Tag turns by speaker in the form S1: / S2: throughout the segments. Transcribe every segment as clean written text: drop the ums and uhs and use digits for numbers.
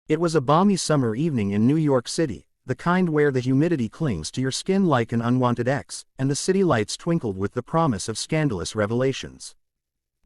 S1: It was a balmy summer evening in New York City, the kind where the humidity clings to your skin like an unwanted ex, and the city lights twinkled with the promise of scandalous revelations.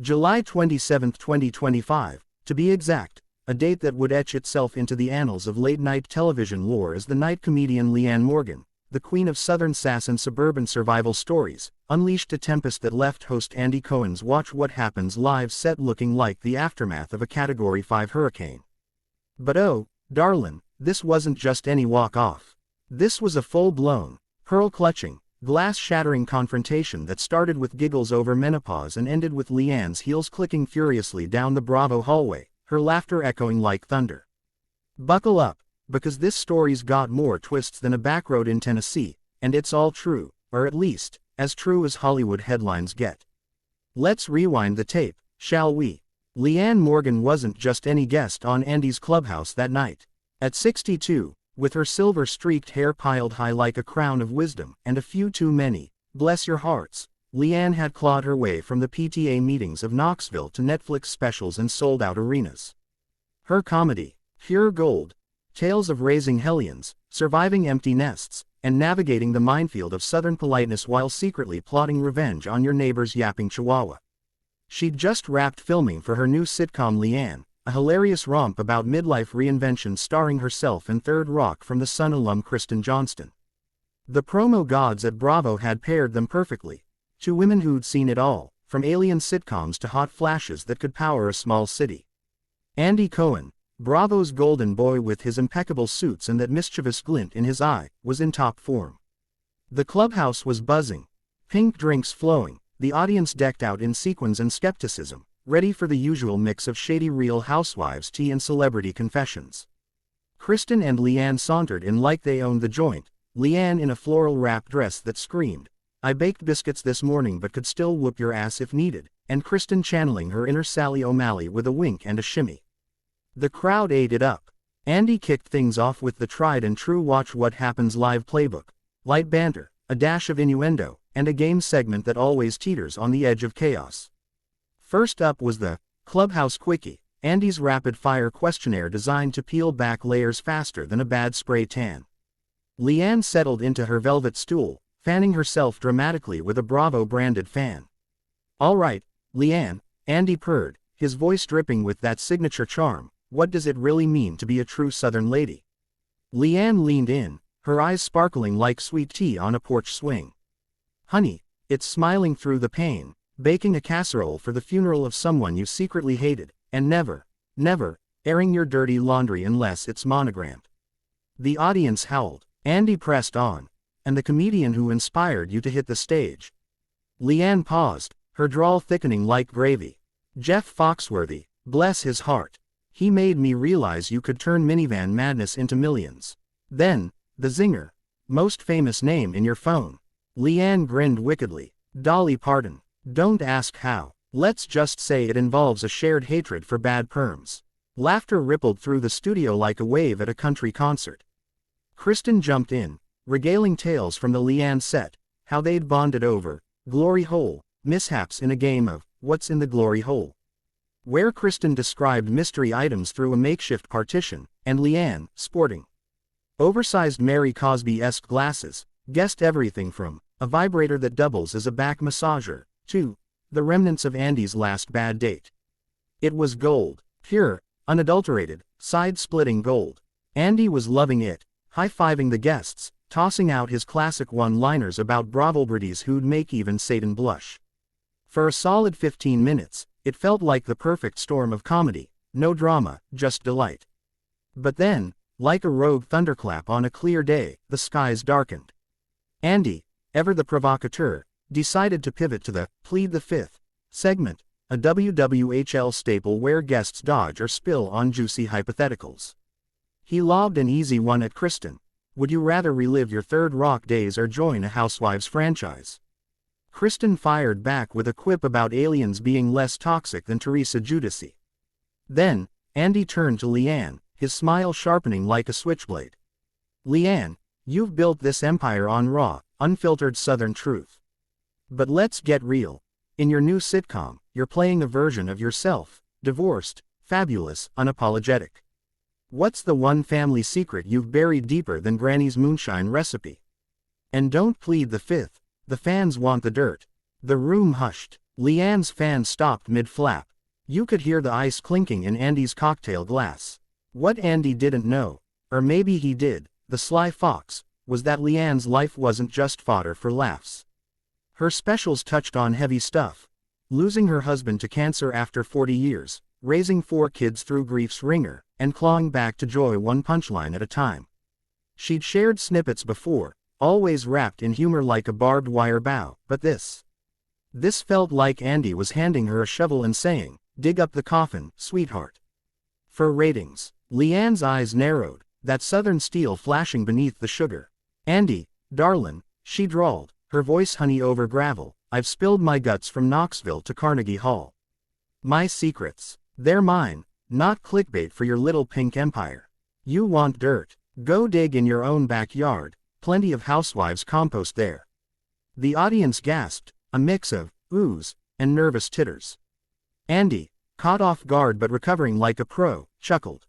S1: July 27, 2025, to be exact, a date that would etch itself into the annals of late-night television lore as the night comedian Leanne Morgan, the queen of Southern sass and suburban survival stories, unleashed a tempest that left host Andy Cohen's Watch What Happens Live set looking like the aftermath of a Category 5 hurricane. But oh, darlin', this wasn't just any walk-off. This was a full-blown, pearl-clutching, glass-shattering confrontation that started with giggles over menopause and ended with Leanne's heels clicking furiously down the Bravo hallway, her laughter echoing like thunder. Buckle up, because this story's got more twists than a backroad in Tennessee, and it's all true, or at least, as true as Hollywood headlines get. Let's rewind the tape, shall we? Leanne Morgan wasn't just any guest on Andy's clubhouse that night. At 62, with her silver-streaked hair piled high like a crown of wisdom and a few too many, bless your hearts, Leanne had clawed her way from the PTA meetings of Knoxville to Netflix specials and sold-out arenas. Her comedy, pure gold, tales of raising hellions, surviving empty nests, and navigating the minefield of Southern politeness while secretly plotting revenge on your neighbor's yapping chihuahua. She'd just wrapped filming for her new sitcom Leanne, a hilarious romp about midlife reinvention starring herself and Third Rock from the Sun alum Kristen Johnston. The promo gods at Bravo had paired them perfectly, two women who'd seen it all, from alien sitcoms to hot flashes that could power a small city. Andy Cohen, Bravo's golden boy with his impeccable suits and that mischievous glint in his eye, was in top form. The clubhouse was buzzing, pink drinks flowing, the audience decked out in sequins and skepticism, ready for the usual mix of shady Real Housewives tea and celebrity confessions. Kristen and Leanne sauntered in like they owned the joint, Leanne in a floral wrap dress that screamed, "I baked biscuits this morning but could still whoop your ass if needed," and Kristen channeling her inner Sally O'Malley with a wink and a shimmy. The crowd ate it up. Andy kicked things off with the tried and true Watch What Happens Live playbook, light banter, a dash of innuendo, and a game segment that always teeters on the edge of chaos. First up was the Clubhouse Quickie, Andy's rapid-fire questionnaire designed to peel back layers faster than a bad spray tan. Leanne settled into her velvet stool, fanning herself dramatically with a Bravo-branded fan. "All right, Leanne," Andy purred, his voice dripping with that signature charm, "what does it really mean to be a true Southern lady?" Leanne leaned in, her eyes sparkling like sweet tea on a porch swing. "Honey, it's smiling through the pain, baking a casserole for the funeral of someone you secretly hated, and never, never, airing your dirty laundry unless it's monogrammed." The audience howled. Andy pressed on. "And the comedian who inspired you to hit the stage?" Leanne paused, her drawl thickening like gravy. "Jeff Foxworthy, bless his heart. He made me realize you could turn minivan madness into millions." Then, the zinger. "Most famous name in your phone." Leanne grinned wickedly. "Dolly Parton. Don't ask how. Let's just say it involves a shared hatred for bad perms." Laughter rippled through the studio like a wave at a country concert. Kristen jumped in, regaling tales from the Leanne set, how they'd bonded over glory hole mishaps in a game of What's in the Glory Hole, where Kristen described mystery items through a makeshift partition, and Leanne, sporting oversized Mary Cosby-esque glasses, guessed everything from a vibrator that doubles as a back massager to the remnants of Andy's last bad date. It was gold, pure, unadulterated, side-splitting gold. Andy was loving it, high-fiving the guests, tossing out his classic one-liners about Bravo-briddies who'd make even Satan blush. For a solid 15 minutes, it felt like the perfect storm of comedy, no drama, just delight. But then, like a rogue thunderclap on a clear day, the skies darkened. Andy, ever the provocateur, decided to pivot to the Plead the Fifth segment, a WWHL staple where guests dodge or spill on juicy hypotheticals. He lobbed an easy one at Kristen. "Would you rather relive your Third Rock days or join a Housewives franchise?" Kristen fired back with a quip about aliens being less toxic than Teresa Giudice. Then, Andy turned to Leanne, his smile sharpening like a switchblade. "Leanne, you've built this empire on raw, unfiltered Southern truth. But let's get real. In your new sitcom, you're playing a version of yourself, divorced, fabulous, unapologetic. What's the one family secret you've buried deeper than Granny's moonshine recipe? And don't plead the fifth. The fans want the dirt. The room hushed. Leanne's fan stopped mid-flap. You could hear the ice clinking in Andy's cocktail glass. What Andy didn't know, or maybe he did, the sly fox, was that Leanne's life wasn't just fodder for laughs. Her specials touched on heavy stuff. Losing her husband to cancer after 40 years, raising 4 kids through grief's ringer, and clawing back to joy one punchline at a time. She'd shared snippets before, always wrapped in humor like a barbed wire bow, but this felt like Andy was handing her a shovel and saying, dig up the coffin, sweetheart. For ratings, Leanne's eyes narrowed, that southern steel flashing beneath the sugar. Andy, darlin', she drawled, her voice honey over gravel, I've spilled my guts from Knoxville to Carnegie Hall. My secrets, they're mine, not clickbait for your little pink empire. You want dirt? Go dig in your own backyard, plenty of housewives compost there. The audience gasped, a mix of oohs and nervous titters. Andy, caught off guard but recovering like a pro, chuckled.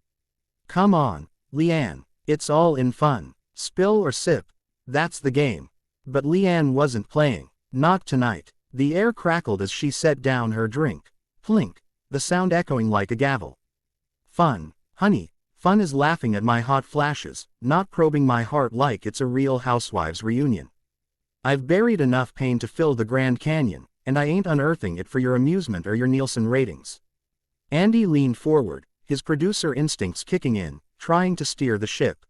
S1: Come on, Leanne, it's all in fun. Spill or sip, that's the game. But Leanne wasn't playing. Not tonight. The air crackled as she set down her drink. Plink, the sound echoing like a gavel. Fun, honey, fun is laughing at my hot flashes, not probing my heart like it's a Real Housewives reunion. I've buried enough pain to fill the Grand Canyon, and I ain't unearthing it for your amusement or your Nielsen ratings. Andy leaned forward, his producer instincts kicking in, trying to steer the ship.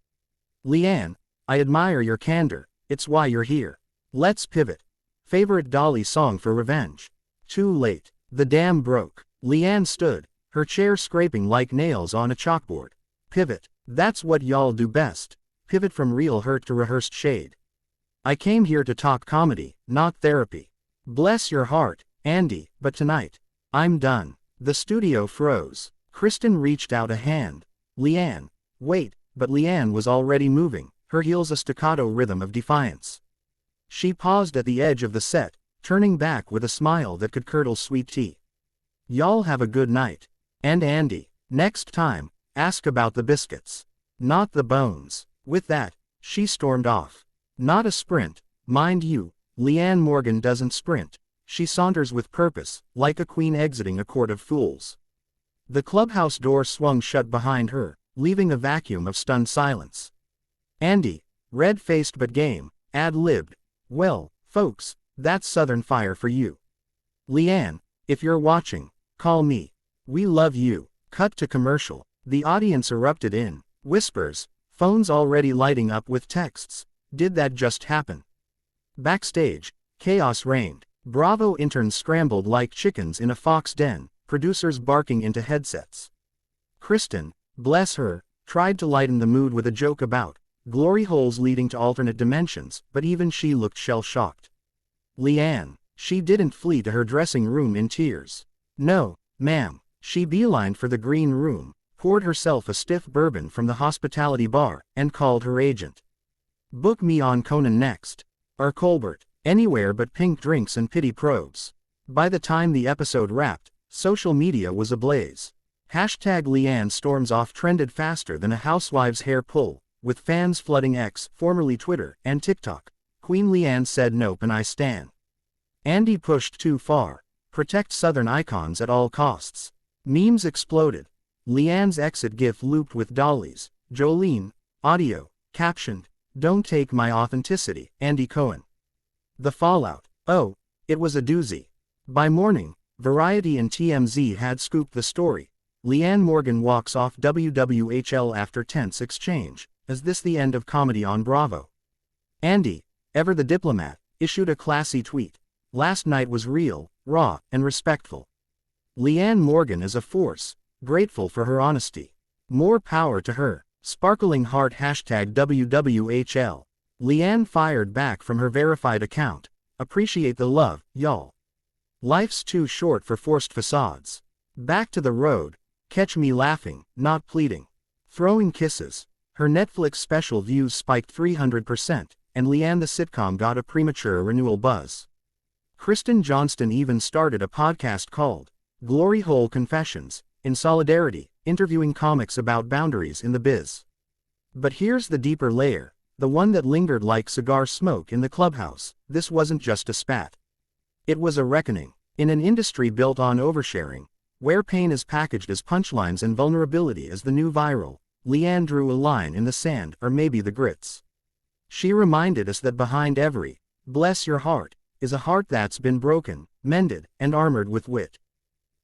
S1: Leanne, I admire your candor, it's why you're here. Let's pivot. Favorite Dolly song for revenge? Too late. The dam broke. Leanne stood, her chair scraping like nails on a chalkboard. Pivot. That's what y'all do best. Pivot from real hurt to rehearsed shade. I came here to talk comedy, not therapy. Bless your heart, Andy, but tonight, I'm done. The studio froze. Kristen reached out a hand. Leanne. Wait, but Leanne was already moving, her heels a staccato rhythm of defiance. She paused at the edge of the set, turning back with a smile that could curdle sweet tea. Y'all have a good night. And Andy, next time, ask about the biscuits. Not the bones. With that, she stormed off. Not a sprint, mind you, Leanne Morgan doesn't sprint. She saunters with purpose, like a queen exiting a court of fools. The clubhouse door swung shut behind her, leaving a vacuum of stunned silence. Andy, red-faced but game, ad-libbed. Well, folks, that's Southern fire for you. Leanne, if you're watching, call me. We love you. Cut to commercial. The audience erupted in whispers, phones already lighting up with texts. Did that just happen? Backstage, chaos reigned. Bravo interns scrambled like chickens in a fox den, producers barking into headsets. Kristen, bless her, tried to lighten the mood with a joke about glory holes leading to alternate dimensions, but even she looked shell-shocked. Leanne, she didn't flee to her dressing room in tears. No, ma'am, she beelined for the green room, poured herself a stiff bourbon from the hospitality bar, and called her agent. Book me on Conan next. Or Colbert, anywhere but pink drinks and pity probes. By the time the episode wrapped, social media was ablaze. Hashtag Leanne storms off trended faster than a housewife's hair pull, with fans flooding X, formerly Twitter, and TikTok. Queen Leanne said nope and I stan. Andy pushed too far. Protect Southern icons at all costs. Memes exploded. Leanne's exit gif looped with dollies. Jolene, audio, captioned, don't take my authenticity, Andy Cohen. The fallout. Oh, it was a doozy. By morning, Variety and TMZ had scooped the story. Leanne Morgan walks off WWHL after tense exchange. Is this the end of comedy on Bravo? Andy, ever the diplomat, issued a classy tweet. Last night was real, raw, and respectful. Leanne Morgan is a force, grateful for her honesty. More power to her. Sparkling heart hashtag WWHL. Leanne fired back from her verified account. Appreciate the love, y'all. Life's too short for forced facades. Back to the road. Catch me laughing, not pleading. Throwing kisses. Her Netflix special views spiked 300%, and Leanne the sitcom got a premature renewal buzz. Kristen Johnston even started a podcast called Glory Hole Confessions, in solidarity, interviewing comics about boundaries in the biz. But here's the deeper layer, the one that lingered like cigar smoke in the clubhouse. This wasn't just a spat. It was a reckoning. In an industry built on oversharing, where pain is packaged as punchlines and vulnerability as the new viral, Leanne drew a line in the sand, or maybe the grits. She reminded us that behind every "bless your heart" is a heart that's been broken, mended, and armored with wit.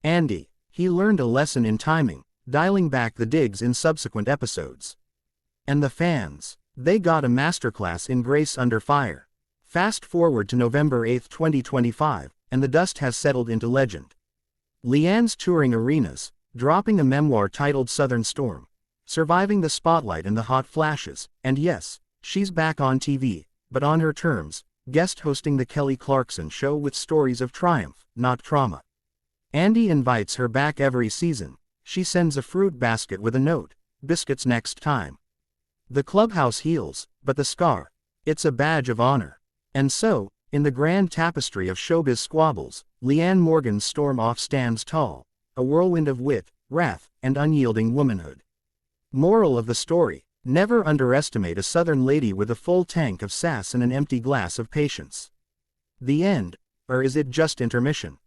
S1: Andy, he learned a lesson in timing, dialing back the digs in subsequent episodes. And the fans, they got a masterclass in grace under fire. Fast forward to November 8, 2025, and the dust has settled into legend. Leanne's touring arenas, dropping a memoir titled Southern Storm, surviving the spotlight and the hot flashes, and yes, she's back on TV, but on her terms, guest hosting the Kelly Clarkson Show with stories of triumph, not trauma. Andy invites her back every season. She sends a fruit basket with a note, "Biscuits next time." The clubhouse heals, but the scar, it's a badge of honor. And so, in the grand tapestry of showbiz squabbles, Leanne Morgan's storm-off stands tall, a whirlwind of wit, wrath, and unyielding womanhood. Moral of the story: never underestimate a Southern lady with a full tank of sass and an empty glass of patience. The end, or is it just intermission?